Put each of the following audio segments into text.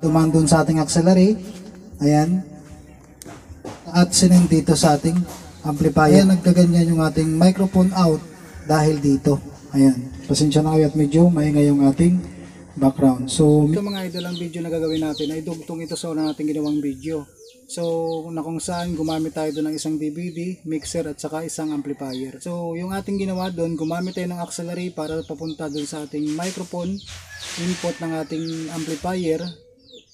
Dumaan dun sa ating auxiliary. Ayan. At sinend dito sa ating amplifier. Ayan, nagkaganyan yung ating microphone out dahil dito. Ayan. Pasensya na kayo at medyo maingay yung ating background. So, ito mga idol, ang video na gagawin natin ay dugtong ito sa una nating ginawang video. So, na kung saan gumamit tayo doon ng isang DVD, mixer at saka isang amplifier. So, yung ating ginawa doon, gumamit tayo ng auxiliary para papunta doon sa ating microphone input ng ating amplifier.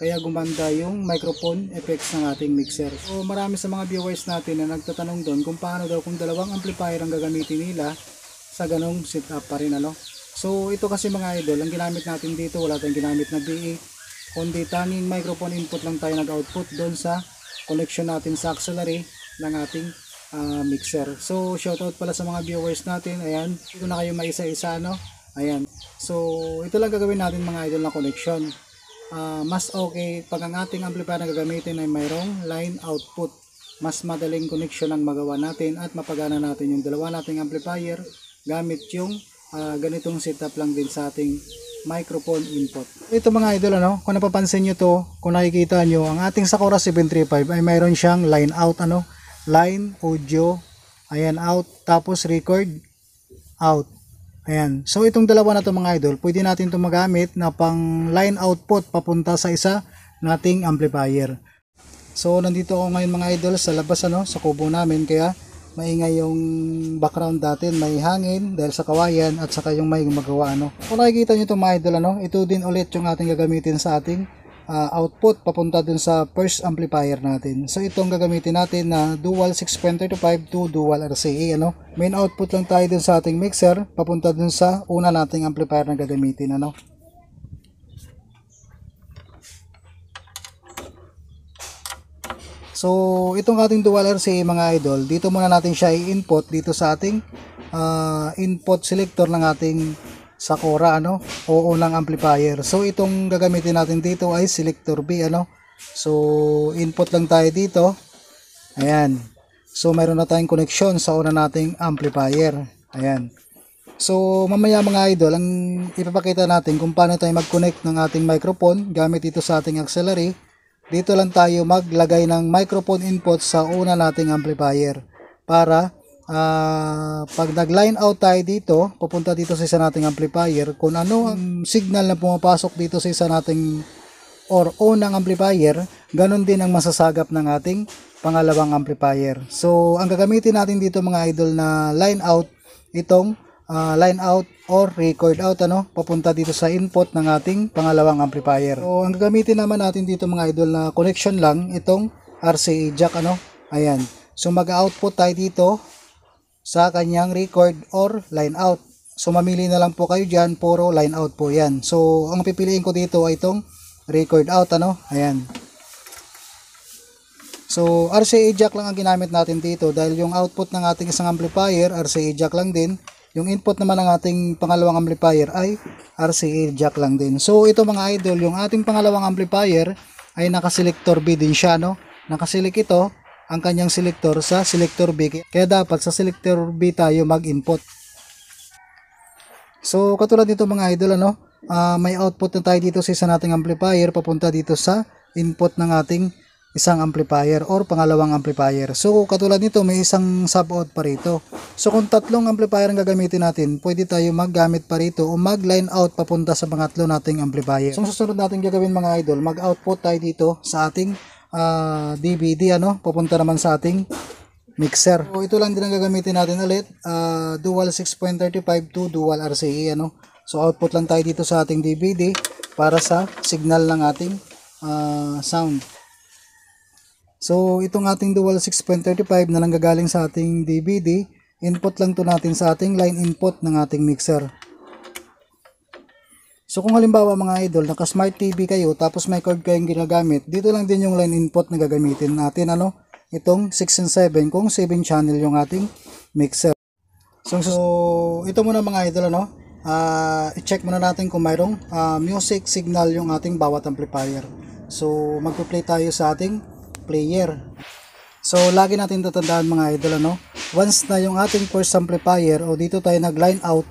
Kaya gumanda yung microphone effects ng ating mixer. So, marami sa mga viewers natin na nagtatanong doon kung paano daw kung dalawang amplifier ang gagamitin nila sa ganong setup pa rin, ano. So, ito kasi mga idol, ang ginamit natin dito, wala tayong ginamit na DA, kundi tanging microphone input lang tayo nag-output doon sa connection natin sa auxiliary ng ating mixer. So, shoutout pala sa mga viewers natin. Ayan, ito na kayo maisa-isa, no? Ayan. So, ito lang gagawin natin mga idol na connection. Mas okay pag ang ating amplifier na gagamitin ay mayroong line output. Mas madaling connection ang magawa natin at mapagana natin yung dalawa nating amplifier gamit yung ganitong setup lang din sa ating microphone input. Ito mga idol, ano, kung napapansin nyo to, kung nakikita nyo, ang ating Sakura 735 ay mayroon siyang line out, ano, line, audio, ayan, out, tapos record, out. Ayan. So, itong dalawa na to mga idol, pwede natin ito magamit na pang line output papunta sa isa nating amplifier. So, nandito ako ngayon mga idol sa labas, ano, sa kubo namin, kaya maingay yung background natin, may hangin dahil sa kawayan at saka yung may gumagawa, ano. Kung nakikita nyo ito mga idol, ano, ito din ulit yung ating gagamitin sa ating output papunta dun sa first amplifier natin. So itong gagamitin natin na dual 6.35 to dual RCA, ano. Main output lang tayo dun sa ating mixer papunta dun sa una nating amplifier na gagamitin, ano. So itong ating dual RCA mga idol, dito muna natin siya i-input dito sa ating input selector ng ating Sakura, ano, o unang amplifier. So itong gagamitin natin dito ay selector B, ano. So input lang tayo dito. Ayan. So mayroon na tayong connection sa una nating amplifier. Ayan. So mamaya mga idol, ang ipapakita natin kung paano tayo mag-connect ng ating microphone gamit dito sa ating auxiliary. Dito lang tayo maglagay ng microphone input sa una nating amplifier para pag nag-line out tayo dito, pupunta dito sa isa nating amplifier, kung ano ang signal na pumapasok dito sa isa nating or unang amplifier, ganun din ang masasagap ng ating pangalawang amplifier. So, ang gagamitin natin dito mga idol na line out, itong line out or record out, ano, papunta dito sa input ng ating pangalawang amplifier. So, ang gagamitin naman natin dito mga idol na connection lang, itong RCA jack, ano, ayan. So, mag-output tayo dito sa kanyang record or line out. So mamili na lang po kayo dyan, puro line out po yan. So ang pipiliin ko dito ay itong record out, ano, ayan. So RCA jack lang ang ginamit natin dito dahil yung output ng ating isang amplifier RCA jack lang din. Yung input naman ng ating pangalawang amplifier ay RCA jack lang din. So ito mga idol, yung ating pangalawang amplifier ay naka-selector B din siya, no. Nakaselect ito ang kanyang selector sa selector B, kaya dapat sa selector B tayo mag-input. So katulad nito mga idol, ano, may output na tayo dito sa isa nating amplifier papunta dito sa input ng ating isang amplifier or pangalawang amplifier. So katulad nito may isang sub-out pa rito. So kung tatlong amplifier ang gagamitin natin, pwede tayo maggamit pa rito o mag-line out papunta sa pangatlo nating amplifier. So susunod natin gagawin mga idol, mag-output tayo dito sa ating DVD, ano, papunta naman sa ating mixer. So ito lang din ang gagamitin natin ulit, dual 6.35 to dual RCA, ano. So output lang tayo dito sa ating DVD para sa signal ng ating sound. So itong ating dual 6.35 na lang gagaling sa ating DVD, input lang to natin sa ating line input ng ating mixer. So kung halimbawa mga idol, naka smart TV kayo tapos may cord kayong ginagamit, dito lang din yung line input na gagamitin natin, ano, itong 6 and 7 kung 7 channel yung ating mixer. So ito muna mga idol, ano, i-check muna natin kung mayroong music signal yung ating bawat amplifier. So magpo-play tayo sa ating player. So lagi natin tatandaan mga idol, ano, once na yung ating first amplifier o dito tayo nag line out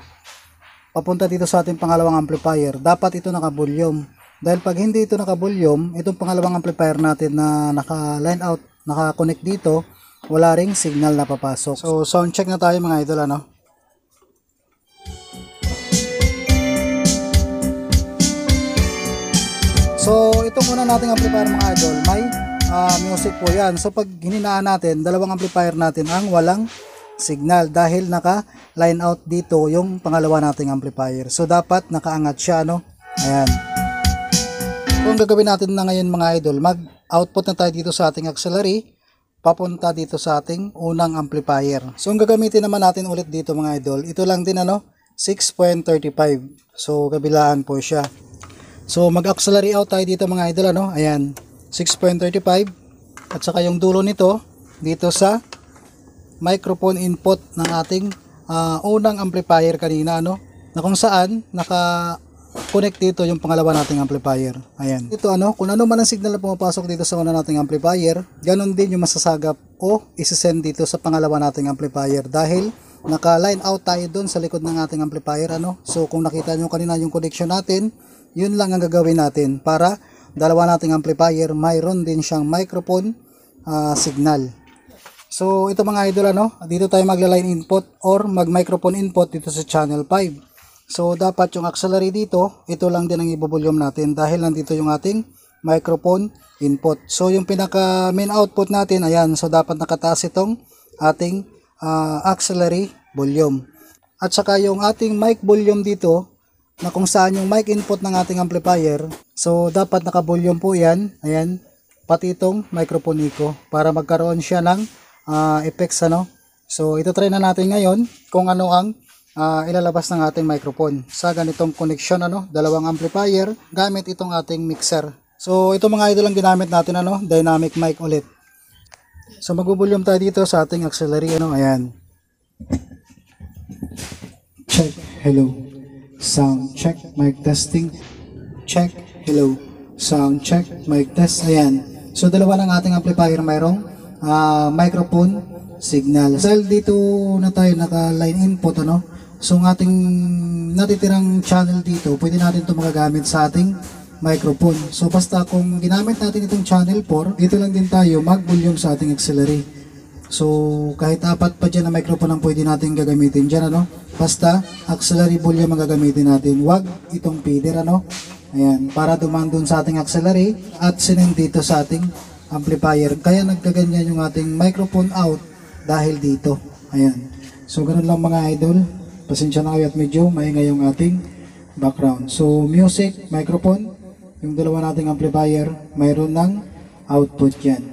papunta dito sa ating pangalawang amplifier, dapat ito naka-volume. Dahil pag hindi ito naka-volume, itong pangalawang amplifier natin na naka-line out, naka-connect dito, wala ring signal na papasok. So sound check na tayo mga idol, ano. So itong una nating amplifier mga idol, may music po yan. So pag hininaan natin, dalawang amplifier natin ang walang signal dahil naka line out dito yung pangalawa nating amplifier. So dapat nakaangat siya, no. Ayan. Kung gagawin natin na ngayon mga idol, mag-output na tayo dito sa ating auxiliary, papunta dito sa ating unang amplifier. So ang gagamitin naman natin ulit dito mga idol, ito lang din, ano, 6.35. So kabilaan po siya. So mag-auxiliary out tayo dito mga idol, ano. Ayan, 6.35 at saka yung dulo nito dito sa microphone input ng ating unang amplifier kanina, ano, na kung saan naka-connect dito yung pangalawa nating amplifier. Ayan. Ito, ano, kung ano man ang signal na pumapasok dito sa una nating amplifier, ganun din yung masasagap o isesend dito sa pangalawa nating amplifier dahil naka-line out tayo doon sa likod ng ating amplifier, ano. So kung nakita nyo kanina yung connection natin, yun lang ang gagawin natin para dalawa nating amplifier mayroon din siyang microphone signal. So ito mga idol, ano, dito tayo magla-line input or mag-microphone input dito sa channel 5. So dapat yung auxiliary dito, ito lang din ang i-volume natin dahil nandito yung ating microphone input. So yung pinaka main output natin, ayan, so dapat nakataas itong ating auxiliary volume. At saka yung ating mic volume dito, na kung saan yung mic input ng ating amplifier, so dapat naka-volume po yan, ayan, pati itong microphone echo para magkaroon siya ng effects, ano. So ito try na natin ngayon kung ano ang ilalabas ng ating microphone sa ganitong connection, ano, dalawang amplifier gamit itong ating mixer. So ito mga idol ang ginamit natin, ano, dynamic mic ulit. So mag-volume tayo dito sa ating auxiliary, ano, ayan. Check, hello. Sound check, mic testing. Check, hello. Sound check, mic test. Ayan. So dalawa ng ating amplifier mayroong microphone signal. Dahil dito na tayo naka-line input, ano, so ang ating natitirang channel dito, pwede natin ito magagamit sa ating microphone. So basta kung ginamit natin itong channel 4, dito lang din tayo mag-volume sa ating auxiliary. So kahit apat pa dyan na microphone ang pwede natin gagamitin dyan, ano. Basta auxiliary volume ang gagamitin natin. Wag itong feeder, ano. Ayan, para dumaan dun sa ating auxiliary at sinend dito sa ating amplifier. Kaya nagkaganyan yung ating microphone out dahil dito. Ayan. So ganun lang mga idol. Pasensya na kayo at medyo maingay yung ating background. So music, microphone, yung dalawa nating amplifier, mayroon ng output yan.